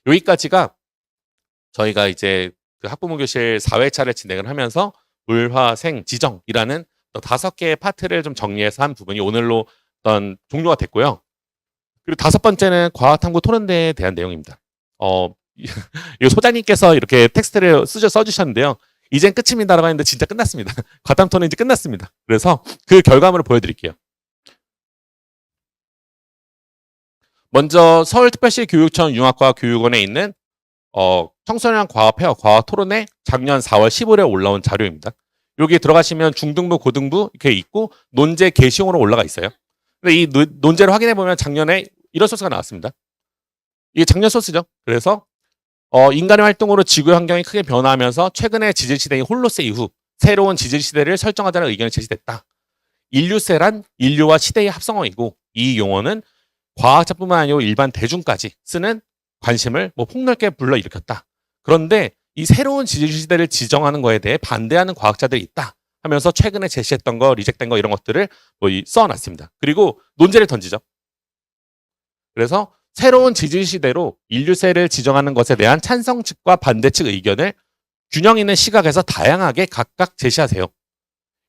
여기까지가 저희가 이제 그 학부모교실 4회차를 진행을 하면서 물화생 지정이라는 5개의 파트를 좀 정리해서 한 부분이 오늘로 어떤 종료가 됐고요. 그리고 5번째는 과학탐구 토론대에 대한 내용입니다. 이 소장님께서 이렇게 텍스트를 써주셨는데요. 이젠 끝입니다라고 했는데 진짜 끝났습니다. 과탐 토론 이제 끝났습니다. 그래서 그 결과물을 보여드릴게요. 먼저 서울특별시 교육청 융합과학교육원에 있는 청소년 과학페어 과학 토론회 작년 4월 15일에 올라온 자료입니다. 여기 들어가시면 중등부, 고등부 이렇게 있고 논제 게시용으로 올라가 있어요. 근데 이 논제를 확인해 보면 작년에 이런 소스가 나왔습니다. 이게 작년 소스죠. 그래서 인간의 활동으로 지구의 환경이 크게 변화하면서 최근의 지질시대인 홀로세 이후 새로운 지질시대를 설정하자는 의견이 제시됐다. 인류세란 인류와 시대의 합성어이고 이 용어는 과학자뿐만 아니고 일반 대중까지 쓰는 관심을 폭넓게 불러일으켰다. 그런데 이 새로운 지질시대를 지정하는 거에 대해 반대하는 과학자들이 있다 하면서 최근에 제시했던 거, 리젝된 거 이런 것들을 써놨습니다. 그리고 논제를 던지죠. 그래서 새로운 지질시대로 인류세를 지정하는 것에 대한 찬성 측과 반대 측 의견을 균형 있는 시각에서 다양하게 각각 제시하세요.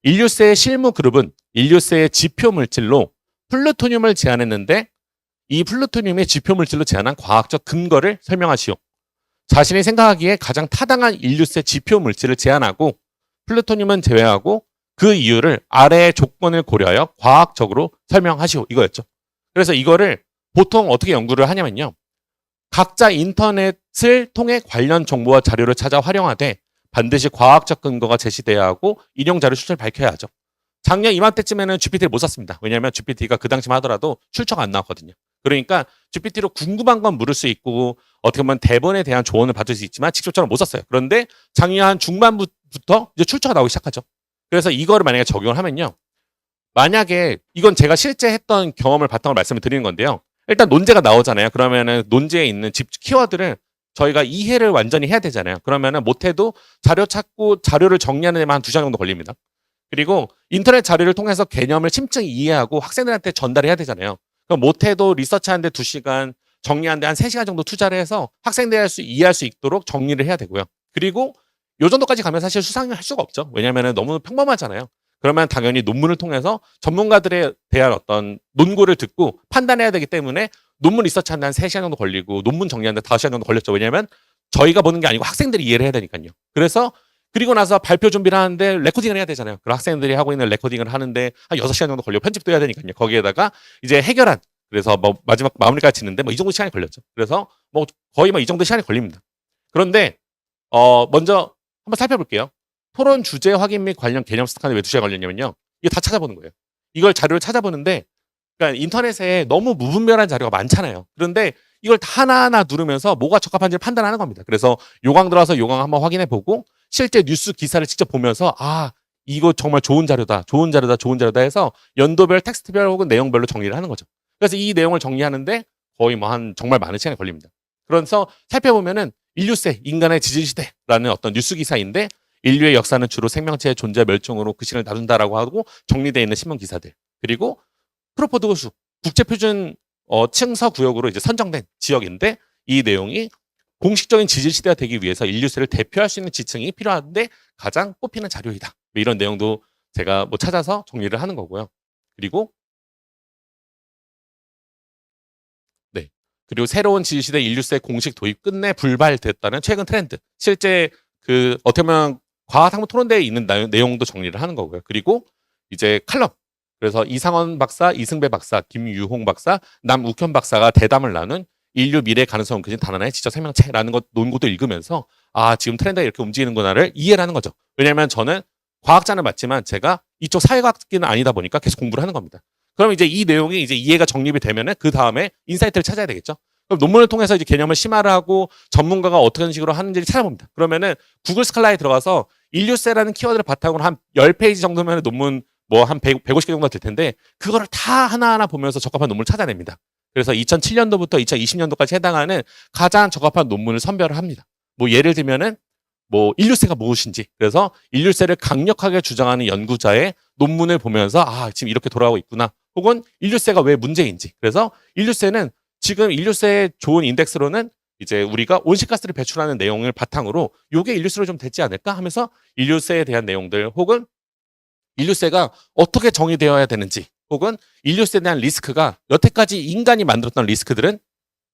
인류세의 실무 그룹은 인류세의 지표 물질로 플루토늄을 제안했는데 이 플루토늄의 지표 물질로 제안한 과학적 근거를 설명하시오. 자신이 생각하기에 가장 타당한 인류세 지표 물질을 제안하고 플루토늄은 제외하고 그 이유를 아래의 조건을 고려하여 과학적으로 설명하시오. 이거였죠. 그래서 이거를 보통 어떻게 연구를 하냐면요. 각자 인터넷을 통해 관련 정보와 자료를 찾아 활용하되 반드시 과학적 근거가 제시돼야 하고 인용 자료 출처를 밝혀야 하죠. 작년 이맘때쯤에는 GPT를 못 썼습니다. 왜냐하면 GPT가 그 당시만 하더라도 출처가 안 나왔거든요. 그러니까 GPT로 궁금한 건 물을 수 있고 어떻게 보면 대본에 대한 조언을 받을 수 있지만 직접적으로 못 썼어요. 그런데 작년 한 중반부터 이제 출처가 나오기 시작하죠. 그래서 이거를 만약에 적용을 하면요. 만약에 이건 제가 실제 했던 경험을 바탕으로 말씀을 드리는 건데요. 일단 논제가 나오잖아요. 그러면은 논제에 있는 키워드를 저희가 이해를 완전히 해야 되잖아요. 그러면은 못해도 자료 찾고 자료를 정리하는 데만 한 2시간 정도 걸립니다. 그리고 인터넷 자료를 통해서 개념을 침층 이해하고 학생들한테 전달해야 되잖아요. 그럼 못해도 리서치하는데 2시간, 정리하는데 한 3시간 정도 투자를 해서 학생들이 이해할 수 있도록 정리를 해야 되고요. 그리고 요 정도까지 가면 사실 수상을 할 수가 없죠. 왜냐하면 너무 평범하잖아요. 그러면 당연히 논문을 통해서 전문가들에 대한 어떤 논고를 듣고 판단해야 되기 때문에 논문 리서치하는데 한 3시간 정도 걸리고 논문 정리하는데 5시간 정도 걸렸죠. 왜냐하면 저희가 보는 게 아니고 학생들이 이해를 해야 되니까요. 그래서 그리고 나서 발표 준비를 하는데 레코딩을 해야 되잖아요. 그럼 학생들이 하고 있는 레코딩을 하는데 한 6시간 정도 걸리고 편집도 해야 되니까요. 거기에다가 이제 해결한 그래서 마지막 마무리까지 짓는데 이 정도 시간이 걸렸죠. 그래서 거의 이 정도 시간이 걸립니다. 그런데 먼저 한번 살펴볼게요. 토론 주제 확인 및 관련 개념 습득하는데 왜 2시간 걸렸냐면요. 이거 다 찾아보는 거예요. 이걸 자료를 찾아보는데 그러니까 인터넷에 너무 무분별한 자료가 많잖아요. 그런데 이걸 다 하나하나 누르면서 뭐가 적합한지를 판단하는 겁니다. 그래서 요강 들어와서 요강 한번 확인해 보고 실제 뉴스 기사를 직접 보면서 이거 정말 좋은 자료다. 좋은 자료다. 좋은 자료다 해서 연도별 텍스트별 혹은 내용별로 정리를 하는 거죠. 그래서 이 내용을 정리하는데 거의 정말 많은 시간이 걸립니다. 그래서 살펴보면은 인류세, 인간의 지질시대라는 어떤 뉴스 기사인데 인류의 역사는 주로 생명체의 존재 멸종으로 그 시간을 다룬다라고 하고 정리되어 있는 신문 기사들. 그리고 크로포드 호수, 국제표준 층서 구역으로 이제 선정된 지역인데 이 내용이 공식적인 지질시대가 되기 위해서 인류세를 대표할 수 있는 지층이 필요한데 가장 꼽히는 자료이다. 이런 내용도 제가 찾아서 정리를 하는 거고요. 그리고 새로운 지질시대 인류세 공식 도입 끝내 불발됐다는 최근 트렌드. 실제 어떻게 보면 과학학문 토론대에 있는 내용도 정리를 하는 거고요. 그리고 이제 칼럼. 그래서 이상원 박사, 이승배 박사, 김유홍 박사, 남욱현 박사가 대담을 나눈 인류 미래 가능성은 그진 단 하나의 지적 생명체라는 것 논고도 읽으면서 지금 트렌드가 이렇게 움직이는구나를 이해를 하는 거죠. 왜냐하면 저는 과학자는 맞지만 제가 이쪽 사회과학기는 아니다 보니까 계속 공부를 하는 겁니다. 그럼 이제 이 내용이 이제 이해가 정립이 되면은 그 다음에 인사이트를 찾아야 되겠죠. 그럼 논문을 통해서 이제 개념을 심화를 하고 전문가가 어떤 식으로 하는지를 찾아봅니다. 그러면은 구글 스칼라에 들어가서 인류세라는 키워드를 바탕으로 한 10페이지 정도면 논문 한 150개 정도 될 텐데 그거를 다 하나하나 보면서 적합한 논문을 찾아냅니다. 그래서 2007년도부터 2020년도까지 해당하는 가장 적합한 논문을 선별을 합니다. 예를 들면은 인류세가 무엇인지 그래서 인류세를 강력하게 주장하는 연구자의 논문을 보면서 지금 이렇게 돌아가고 있구나. 혹은 인류세가 왜 문제인지. 그래서 인류세는 지금 인류세의 좋은 인덱스로는 이제 우리가 온실가스를 배출하는 내용을 바탕으로 요게 인류세로 좀 되지 않을까 하면서 인류세에 대한 내용들 혹은 인류세가 어떻게 정의되어야 되는지 혹은 인류세에 대한 리스크가 여태까지 인간이 만들었던 리스크들은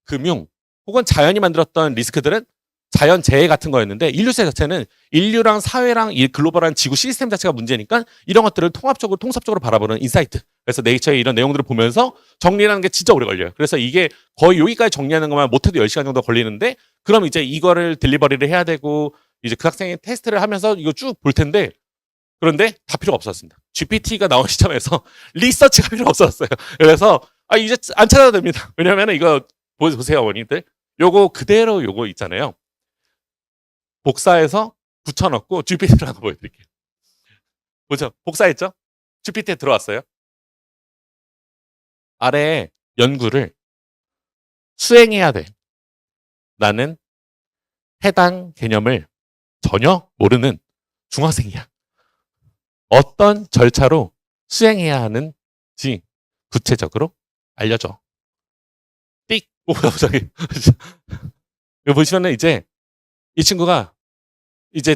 금융 혹은 자연이 만들었던 리스크들은 자연재해 같은 거였는데 인류세 자체는 인류랑 사회랑 이 글로벌한 지구 시스템 자체가 문제니까 이런 것들을 통합적으로 통섭적으로 바라보는 인사이트. 그래서 네이처의 이런 내용들을 보면서 정리하는 게 진짜 오래 걸려요. 그래서 이게 거의 여기까지 정리하는 것만 못해도 10시간 정도 걸리는데 그럼 이제 이거를 딜리버리를 해야 되고 이제 그 학생이 테스트를 하면서 이거 쭉 볼 텐데 그런데 다 필요가 없었습니다. GPT가 나온 시점에서 리서치가 필요 없었어요. 그래서 이제 안 찾아도 됩니다. 왜냐면 이거 보세요, 어머니들. 요거 그대로 요거 있잖아요. 복사해서 붙여넣고 GPT를 하나 보여드릴게요. 보죠? 복사했죠? GPT에 들어왔어요. 아래에 연구를 수행해야 돼. 나는 해당 개념을 전혀 모르는 중학생이야. 어떤 절차로 수행해야 하는지 구체적으로 알려줘. 띡! 오, 갑자기. 여기 보시면은 이제 이 친구가 이제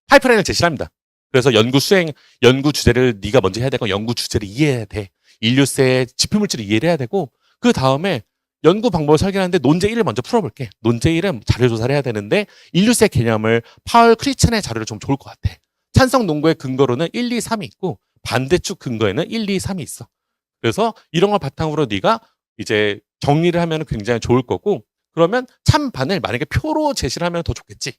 파이프라인을 제시를 합니다. 그래서 연구 주제를 네가 먼저 해야 되고 연구 주제를 이해해야 돼. 인류세의 지표물질을 이해를 해야 되고 그 다음에 연구 방법을 설계하는데 논제 1을 먼저 풀어볼게. 논제 1은 자료 조사를 해야 되는데 인류세 개념을 파울 크리첸의 자료를 좀 좋을 것 같아. 찬성 논거의 근거로는 1, 2, 3이 있고 반대축 근거에는 1, 2, 3이 있어. 그래서 이런 걸 바탕으로 네가 이제 정리를 하면 굉장히 좋을 거고 그러면 찬반을 만약에 표로 제시를 하면 더 좋겠지.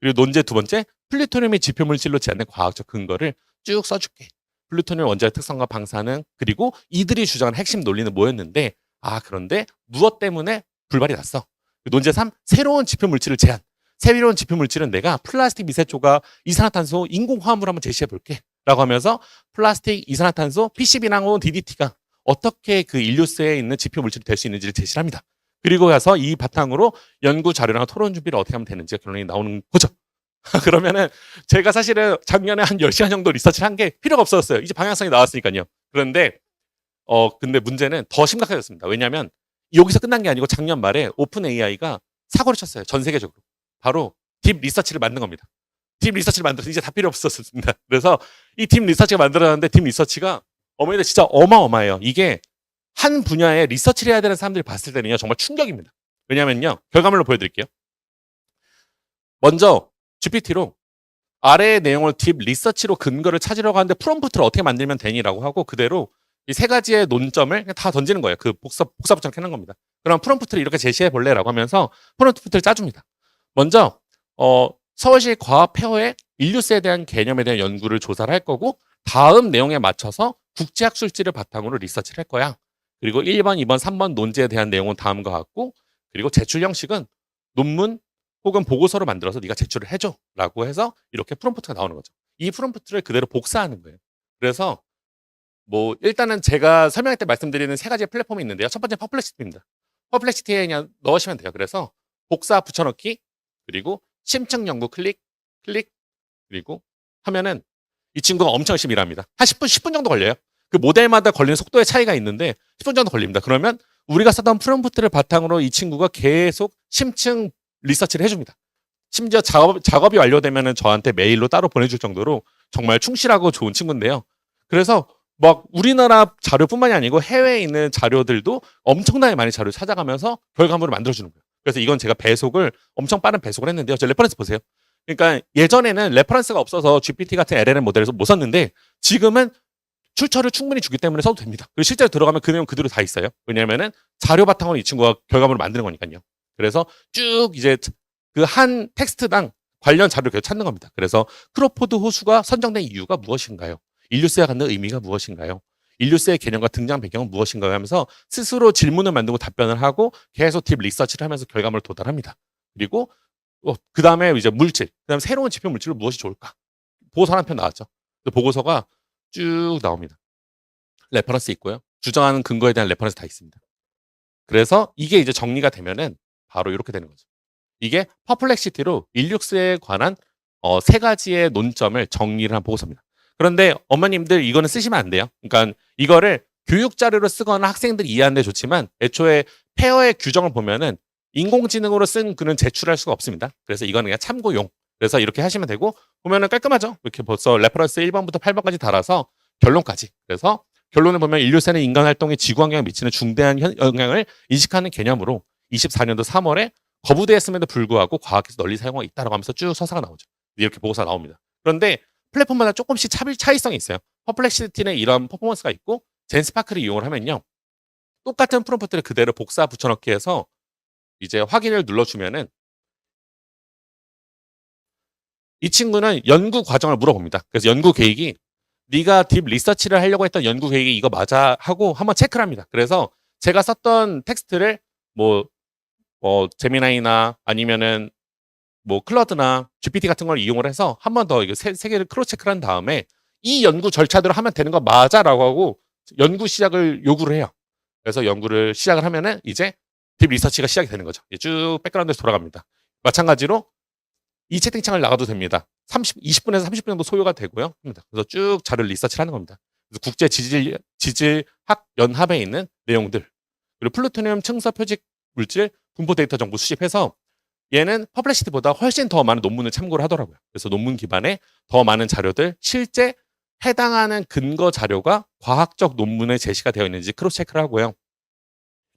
그리고 논제 두 번째, 플루토늄이 지표물질로 제한된 과학적 근거를 쭉 써줄게. 플루토늄 원자의 특성과 방사능 그리고 이들이 주장하는 핵심 논리는 뭐였는데 그런데 무엇 때문에 불발이 났어. 논제 3, 새로운 지표물질을 제한. 새로운 지표물질은 내가 플라스틱 미세조각, 이산화탄소, 인공화합물 한번 제시해 볼게. 라고 하면서 플라스틱, 이산화탄소, PCB랑 DDT가 어떻게 그 인류세에 있는 지표물질이 될 수 있는지를 제시를 합니다. 그리고 가서 이 바탕으로 연구 자료랑 토론 준비를 어떻게 하면 되는지가 결론이 나오는 거죠. 그러면은 제가 사실은 작년에 한 10시간 정도 리서치를 한 게 필요가 없었어요. 이제 방향성이 나왔으니까요. 그런데 근데 문제는 더 심각해졌습니다. 왜냐하면 여기서 끝난 게 아니고 작년 말에 오픈 AI가 사고를 쳤어요. 전 세계적으로. 바로 딥 리서치를 만든 겁니다. 딥 리서치를 만들어서 이제 다 필요 없었습니다. 그래서 이 딥 리서치가 만들어졌는데 딥 리서치가 어머니들 진짜 어마어마해요. 이게 한 분야에 리서치를 해야 되는 사람들이 봤을 때는요. 정말 충격입니다. 왜냐면요. 결과물로 보여드릴게요. 먼저 GPT로 아래의 내용을 딥 리서치로 근거를 찾으려고 하는데 프롬프트를 어떻게 만들면 되니라고 하고 그대로 이 세 가지의 논점을 다 던지는 거예요. 그 복사부처럼 해놓은 겁니다. 그럼 프롬프트를 이렇게 제시해 볼래라고 하면서 프롬프트를 짜줍니다. 먼저 서울시 과학페어의 인류세에 대한 개념에 대한 연구를 조사를 할 거고 다음 내용에 맞춰서 국제학술지를 바탕으로 리서치를 할 거야. 그리고 1번, 2번, 3번 논제에 대한 내용은 다음과 같고 그리고 제출 형식은 논문 혹은 보고서로 만들어서 네가 제출을 해줘라고 해서 이렇게 프롬프트가 나오는 거죠. 이 프롬프트를 그대로 복사하는 거예요. 그래서 뭐 일단은 제가 설명할 때 말씀드리는 세 가지의 플랫폼이 있는데요. 첫 번째 퍼플렉시티입니다. 퍼플렉시티에 그냥 넣으시면 돼요. 그래서 복사 붙여넣기 그리고 심층 연구 클릭 그리고 하면은 이 친구가 엄청 열심히 일합니다. 한 10분 정도 걸려요. 그 모델마다 걸리는 속도의 차이가 있는데 10분 정도 걸립니다. 그러면 우리가 썼던 프롬프트를 바탕으로 이 친구가 계속 심층 리서치를 해줍니다. 심지어 작업이 완료되면 저한테 메일로 따로 보내줄 정도로 정말 충실하고 좋은 친구인데요. 그래서 막 우리나라 자료뿐만이 아니고 해외에 있는 자료들도 엄청나게 많이 자료를 찾아가면서 결과물을 만들어주는 거예요. 그래서 이건 제가 배속을 엄청 빠른 배속을 했는데요. 저 레퍼런스 보세요. 그러니까 예전에는 레퍼런스가 없어서 GPT 같은 LLM 모델에서 못 썼는데 지금은 출처를 충분히 주기 때문에 써도 됩니다. 그리고 실제로 들어가면 그 내용 그대로 다 있어요. 왜냐하면은 자료 바탕으로 이 친구가 결과물을 만드는 거니까요. 그래서 쭉 이제 그 한 텍스트당 관련 자료를 계속 찾는 겁니다. 그래서 크로포드 호수가 선정된 이유가 무엇인가요? 인류세와 갖는 의미가 무엇인가요? 인류세의 개념과 등장 배경은 무엇인가요? 하면서 스스로 질문을 만들고 답변을 하고 계속 딥 리서치를 하면서 결과물을 도달합니다. 그리고 그 다음에 이제 물질, 그 다음에 새로운 지표 물질로 무엇이 좋을까? 보고서 한 편 나왔죠. 보고서가 쭉 나옵니다. 레퍼런스 있고요. 주장하는 근거에 대한 레퍼런스 다 있습니다. 그래서 이게 이제 정리가 되면은 바로 이렇게 되는 거죠. 이게 퍼플렉시티로 인류세에 관한 세 가지의 논점을 정리를 한 보고서입니다. 그런데 어머님들 이거는 쓰시면 안 돼요. 그러니까 이거를 교육 자료로 쓰거나 학생들이 이해하는 데 좋지만 애초에 페어의 규정을 보면은 인공지능으로 쓴 글은 제출할 수가 없습니다. 그래서 이거는 그냥 참고용. 그래서 이렇게 하시면 되고 보면은 깔끔하죠. 이렇게 벌써 레퍼런스 1번부터 8번까지 달아서 결론까지. 그래서 결론을 보면 인류세는 인간 활동에 지구 환경에 미치는 중대한 영향을 인식하는 개념으로 24년도 3월에 거부되었음에도 불구하고 과학에서 널리 사용하고 있다라고 하면서 쭉 서사가 나오죠. 이렇게 보고서가 나옵니다. 그런데 플랫폼마다 조금씩 차이성이 있어요. 퍼플렉시티는 이런 퍼포먼스가 있고 젠스파크를 이용을 하면요. 똑같은 프롬프트를 그대로 복사 붙여넣기 해서 이제 확인을 눌러주면은 이 친구는 연구 과정을 물어봅니다. 그래서 연구 계획이 네가 딥 리서치를 하려고 했던 연구 계획이 이거 맞아 하고 한번 체크를 합니다. 그래서 제가 썼던 텍스트를 뭐 제미나이나 아니면은 뭐 클러드나 GPT 같은 걸 이용을 해서 한 번 더 이거 세 개를 크로스 체크를 한 다음에 이 연구 절차대로 하면 되는 거 맞아라고 하고 연구 시작을 요구를 해요. 그래서 연구를 시작을 하면은 이제 딥 리서치가 시작이 되는 거죠. 쭉 백그라운드에서 돌아갑니다. 마찬가지로 이 채팅창을 나가도 됩니다. 20분에서 30분 정도 소요가 되고요. 그래서 쭉 자료를 리서치를 하는 겁니다. 그래서 국제 지질학 연합에 있는 내용들 그리고 플루토늄 층서 표직 물질 분포 데이터 정보 수집해서 얘는 퍼플렉시티보다 훨씬 더 많은 논문을 참고를 하더라고요. 그래서 논문 기반에 더 많은 자료들 실제 해당하는 근거 자료가 과학적 논문에 제시가 되어 있는지 크로스 체크를 하고요.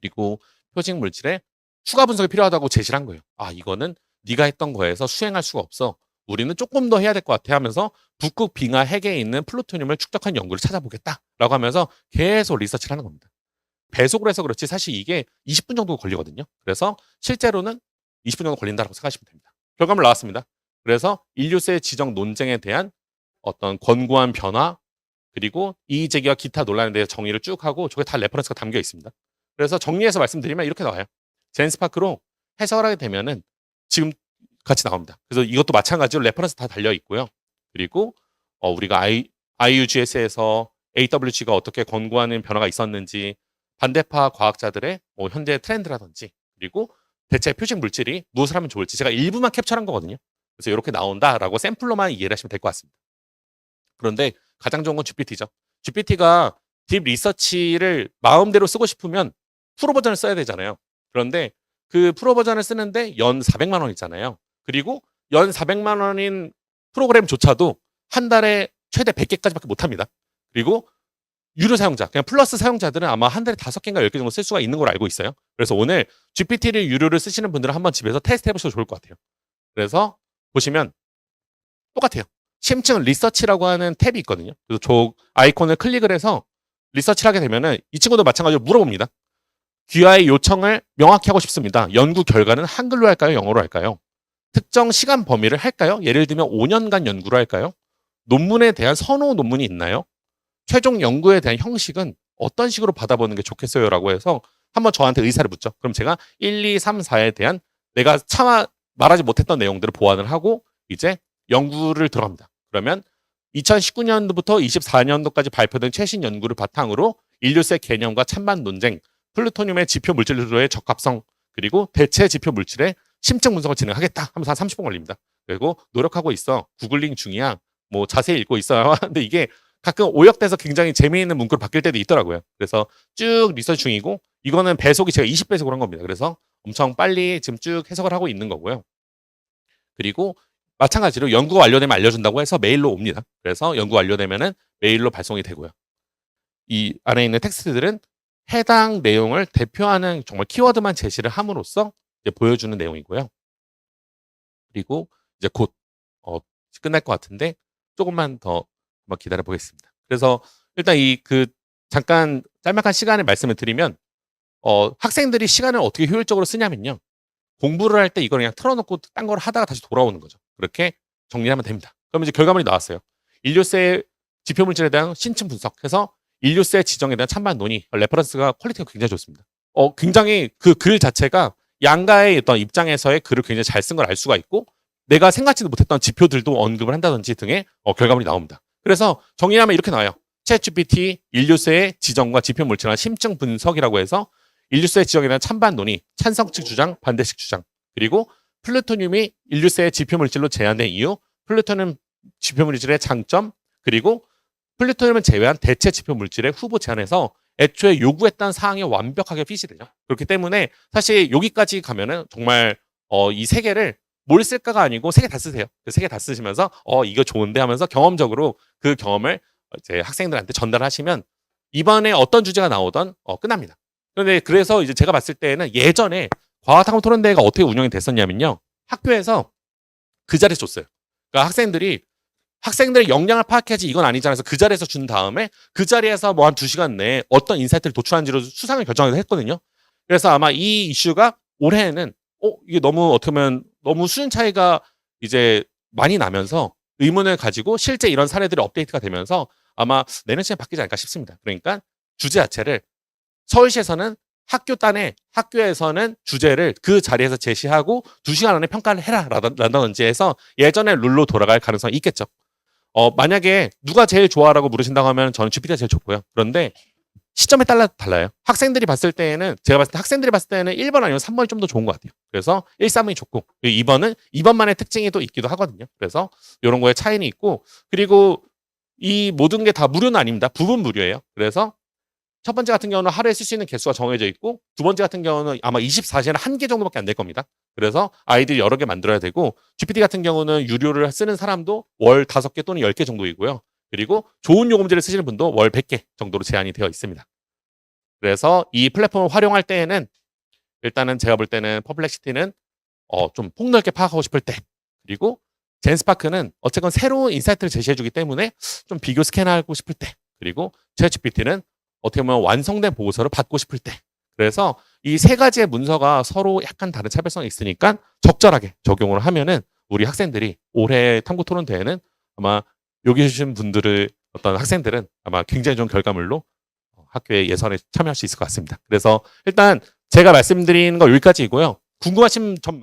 그리고 표직 물질에 추가 분석이 필요하다고 제시를 한 거예요. 아 이거는 네가 했던 거에서 수행할 수가 없어. 우리는 조금 더 해야 될 것 같아 하면서 북극 빙하 핵에 있는 플루토늄을 축적한 연구를 찾아보겠다라고 하면서 계속 리서치를 하는 겁니다. 배속을 해서 그렇지 사실 이게 20분 정도 걸리거든요. 그래서 실제로는 20분 정도 걸린다고 생각하시면 됩니다. 결과물 나왔습니다. 그래서 인류세 지정 논쟁에 대한 어떤 권고한 변화 그리고 이의제기와 기타 논란에 대해 정의를 쭉 하고 저게 다 레퍼런스가 담겨 있습니다. 그래서 정리해서 말씀드리면 이렇게 나와요. 젠스파크로 해석을 하게 되면은 지금 같이 나옵니다. 그래서 이것도 마찬가지로 레퍼런스 다 달려 있고요. 그리고 우리가 IUGS에서 AWG가 어떻게 권고하는 변화가 있었는지 반대파 과학자들의 뭐 현재 트렌드라든지 그리고 대체 표식 물질이 무엇을 하면 좋을지 제가 일부만 캡처한 거거든요. 그래서 이렇게 나온다라고 샘플로만 이해를 하시면 될 것 같습니다. 그런데 가장 좋은 건 GPT죠. GPT가 딥 리서치를 마음대로 쓰고 싶으면 프로 버전을 써야 되잖아요. 그런데 그 프로 버전을 쓰는데 연 400만 원이잖아요. 그리고 연 400만 원인 프로그램조차도 한 달에 최대 100개까지밖에 못 합니다. 그리고 유료 사용자, 그냥 플러스 사용자들은 아마 한 달에 5개인가 10개 정도 쓸 수가 있는 걸로 알고 있어요. 그래서 오늘 GPT를 유료를 쓰시는 분들은 한번 집에서 테스트 해보셔도 좋을 것 같아요. 그래서 보시면 똑같아요. 심층 리서치라고 하는 탭이 있거든요. 그래서 저 아이콘을 클릭을 해서 리서치를 하게 되면은 이 친구도 마찬가지로 물어봅니다. 귀하의 요청을 명확히 하고 싶습니다. 연구 결과는 한글로 할까요? 영어로 할까요? 특정 시간 범위를 할까요? 예를 들면 5년간 연구를 할까요? 논문에 대한 선호 논문이 있나요? 최종 연구에 대한 형식은 어떤 식으로 받아보는 게 좋겠어요? 라고 해서 한번 저한테 의사를 묻죠. 그럼 제가 1, 2, 3, 4에 대한 내가 차마 말하지 못했던 내용들을 보완을 하고 이제 연구를 들어갑니다. 그러면 2019년도부터 24년도까지 발표된 최신 연구를 바탕으로 인류세 개념과 찬반 논쟁, 플루토늄의 지표 물질로의 적합성, 그리고 대체 지표 물질의 심층 분석을 진행하겠다 하면서 한 30분 걸립니다. 그리고 노력하고 있어. 구글링 중이야. 뭐 자세히 읽고 있어요. 근데 이게 가끔 오역돼서 굉장히 재미있는 문구로 바뀔 때도 있더라고요. 그래서 쭉 리서치 중이고 이거는 배속이 제가 20배속으로 한 겁니다. 그래서 엄청 빨리 지금 쭉 해석을 하고 있는 거고요. 그리고 마찬가지로 연구가 완료되면 알려준다고 해서 메일로 옵니다. 그래서 연구 완료되면은 메일로 발송이 되고요. 이 안에 있는 텍스트들은 해당 내용을 대표하는 정말 키워드만 제시를 함으로써 이제 보여주는 내용이고요. 그리고 이제 곧 끝날 것 같은데 조금만 더 한번 기다려 보겠습니다. 그래서 일단 잠깐 짤막한 시간을 말씀을 드리면 학생들이 시간을 어떻게 효율적으로 쓰냐면요. 공부를 할 때 이걸 그냥 틀어놓고 딴 걸 하다가 다시 돌아오는 거죠. 그렇게 정리하면 됩니다. 그럼 이제 결과물이 나왔어요. 인류세 지표 물질에 대한 심층 분석해서 인류세 지정에 대한 찬반 논의, 레퍼런스가 퀄리티가 굉장히 좋습니다. 굉장히 그 글 자체가 양가의 어떤 입장에서의 글을 굉장히 잘 쓴 걸 알 수가 있고 내가 생각지도 못했던 지표들도 언급을 한다든지 등의 결과물이 나옵니다. 그래서 정리하면 이렇게 나와요. 챗GPT 인류세의 지정과 지표 물질의 심층 분석이라고 해서 인류세 지정에 대한 찬반 논의, 찬성측 주장, 반대식 주장, 그리고 플루토늄이 인류세의 지표 물질로 제한된 이유, 플루토늄 지표 물질의 장점, 그리고 플루토늄을 제외한 대체 지표 물질의 후보 제안에서 애초에 요구했던 사항이 완벽하게 핏이 되죠. 그렇기 때문에 사실 여기까지 가면은 정말 이 세 개를 뭘 쓸까가 아니고 세 개 다 쓰세요. 그 세 개 다 쓰시면서 이거 좋은데 하면서 경험적으로 그 경험을 이제 학생들한테 전달하시면 이번에 어떤 주제가 나오던 끝납니다. 그런데 그래서 이제 제가 봤을 때는 예전에 과학탐구 토론대회가 어떻게 운영이 됐었냐면요. 학교에서 그 자리에서 줬어요. 그러니까 학생들의 역량을 파악해야지 이건 아니잖아 해서 그 자리에서 준 다음에 그 자리에서 뭐 한 2시간 내에 어떤 인사이트를 도출하는지로 수상을 결정해서 했거든요. 그래서 아마 이 이슈가 올해는 이게 너무 어떻게 보면 너무 수준 차이가 이제 많이 나면서 의문을 가지고 실제 이런 사례들이 업데이트가 되면서 아마 내년 시즌에 바뀌지 않을까 싶습니다. 그러니까 주제 자체를 서울시에서는 학교 단에 학교에서는 주제를 그 자리에서 제시하고 2시간 안에 평가를 해라 라든지 해서 예전의 룰로 돌아갈 가능성이 있겠죠. 만약에 누가 제일 좋아라고 물으신다고 하면 저는 GPT가 제일 좋고요. 그런데 시점에 따라 달라요. 학생들이 봤을 때에는 제가 봤을 때 학생들이 봤을 때는 1번 아니면 3번이 좀 더 좋은 것 같아요. 그래서 1, 3번이 좋고 2번은 2번만의 특징이 또 있기도 하거든요. 그래서 이런 거에 차이는 있고 그리고 이 모든 게 다 무료는 아닙니다. 부분 무료예요. 그래서 첫 번째 같은 경우는 하루에 쓸 수 있는 개수가 정해져 있고 두 번째 같은 경우는 아마 24시에는 한 개 정도밖에 안 될 겁니다. 그래서 아이들이 여러 개 만들어야 되고 GPT 같은 경우는 유료를 쓰는 사람도 월 5개 또는 10개 정도이고요. 그리고 좋은 요금제를 쓰시는 분도 월 100개 정도로 제한이 되어 있습니다. 그래서 이 플랫폼을 활용할 때에는 일단은 제가 볼 때는 퍼플렉시티는 좀 폭넓게 파악하고 싶을 때 그리고 젠스파크는 어쨌건 새로운 인사이트를 제시해주기 때문에 좀 비교 스캔하고 싶을 때 그리고 챗GPT는 어떻게 보면 완성된 보고서를 받고 싶을 때 그래서 이 세 가지의 문서가 서로 약간 다른 차별성이 있으니까 적절하게 적용을 하면은 우리 학생들이 올해 탐구 토론 대회는 아마 여기 주신 분들을 어떤 학생들은 아마 굉장히 좋은 결과물로 학교의 예선에 참여할 수 있을 것 같습니다. 그래서 일단 제가 말씀드린 거 여기까지이고요. 궁금하신 점